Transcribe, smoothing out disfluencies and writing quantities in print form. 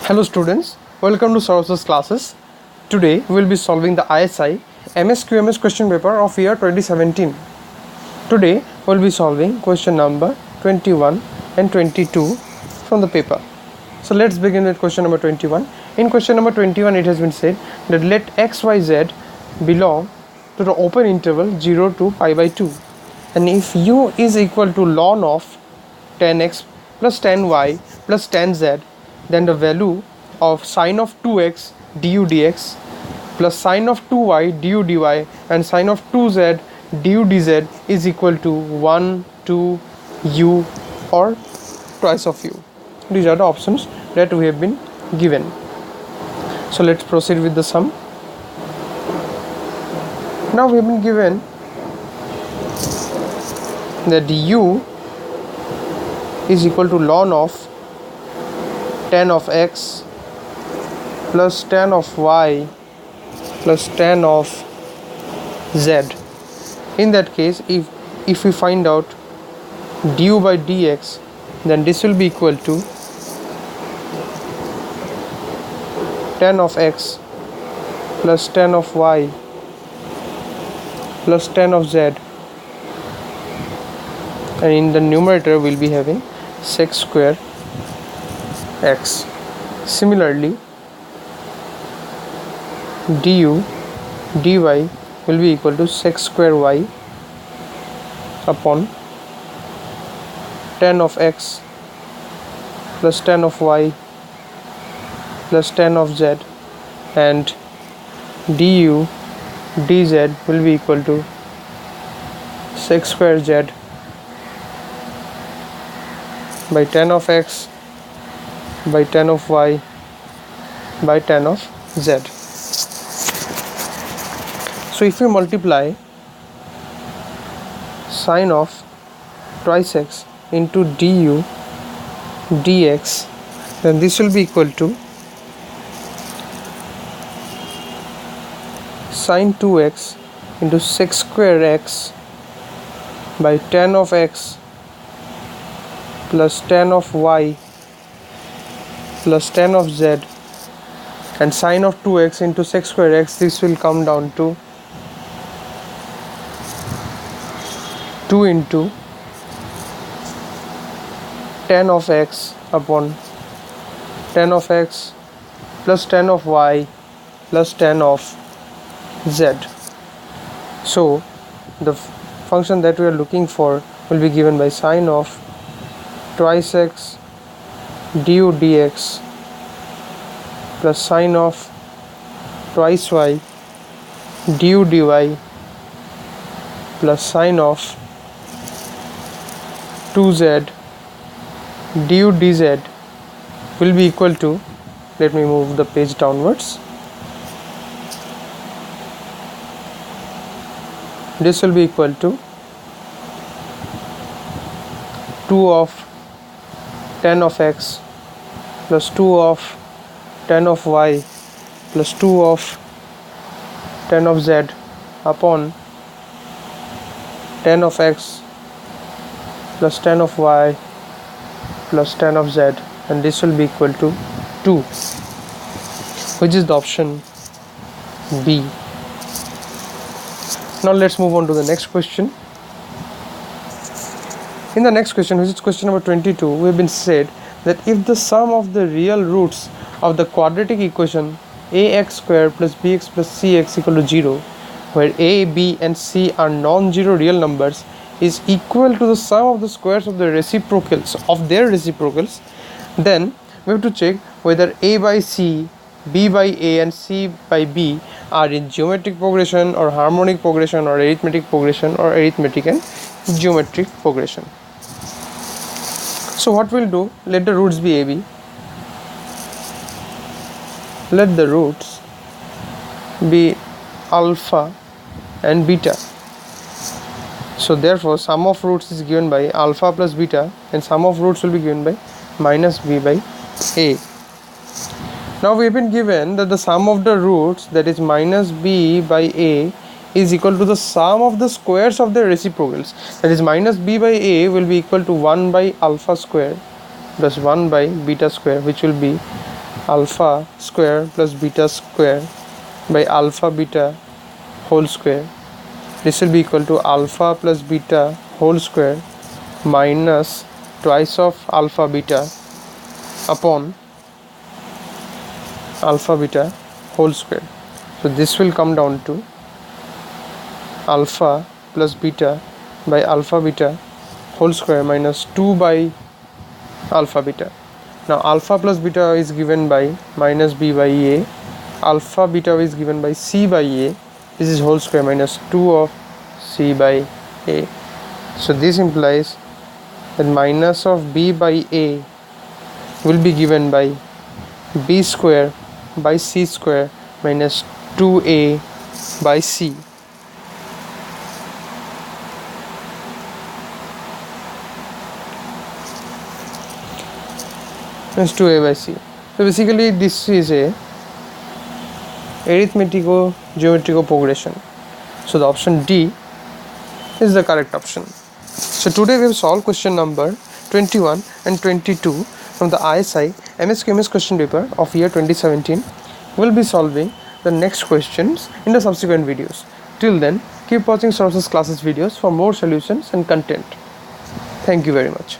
Hello students, welcome to Saras's classes. Today we will be solving the ISI Msqms question paper of year 2017. Today we will be solving question number 21 and 22 from the paper. So let's begin with question number 21. In question number 21 it has been said that let xyz belong to the open interval 0 to pi by 2, and if u is equal to ln of 10x plus 10y plus 10z, then the value of sine of 2x du dx plus sine of 2y du dy and sine of 2z du dz is equal to 1, 2, u or twice of u. These are the options that we have been given. So let's proceed with the sum. Now we have been given that u is equal to ln of 10 of x plus 10 of y plus 10 of z. In that case, if we find out du by dx, then this will be equal to 10 of x plus 10 of y plus 10 of z, and in the numerator we will be having sec square x. Similarly, du dy will be equal to sec square y upon 10 of x plus 10 of y plus 10 of z, and du dz will be equal to sec square z by 10 of x by 10 of y by 10 of z. So if we multiply sine of twice x into du dx, then this will be equal to sine 2x into sec square x by 10 of x plus 10 of y plus 10 of z, and sine of 2x into sec square x, this will come down to 2 into 10 of x upon 10 of x plus 10 of y plus 10 of z. So the function that we are looking for will be given by sine of twice x du dx plus sine of twice y du dy plus sine of 2z du dz will be equal to, let me move the page downwards, this will be equal to 2 of 10 of x plus 2 of 10 of y plus 2 of 10 of z upon 10 of x plus 10 of y plus 10 of z, and this will be equal to 2, which is the option B. Now let's move on to the next question. In the next question, which is question number 22, we have been said that if the sum of the real roots of the quadratic equation ax square plus bx plus cx equal to 0, where a, b and c are non-zero real numbers, is equal to the sum of the squares of the reciprocals of their reciprocals, then we have to check whether a by c, b by a and c by b are in geometric progression or harmonic progression or arithmetic progression or arithmetic and geometric progression. So what we'll do, let the roots be AB, let the roots be alpha and beta. So therefore sum of roots is given by alpha plus beta, and sum of roots will be given by minus b by a. Now we have been given that the sum of the roots, that is minus b by a, is equal to the sum of the squares of the reciprocals, that is minus b by a will be equal to 1 by alpha square plus 1 by beta square, which will be alpha square plus beta square by alpha beta whole square. This will be equal to alpha plus beta whole square minus twice of alpha beta upon alpha beta whole square. So this will come down to alpha plus beta by alpha beta whole square minus 2 by alpha beta. Now alpha plus beta is given by minus b by a, alpha beta is given by c by a, this is whole square minus 2 of c by a. So this implies that minus of b by a will be given by b square by c square minus 2a by c. Minus 2a by c. So basically this is a arithmetico geometrical progression. So the option D is the correct option. So today we have solved question number 21 and 22 from the ISI Msqms question paper of year 2017. We will be solving the next questions in the subsequent videos. Till then, keep watching Sources Classes videos for more solutions and content. Thank you very much.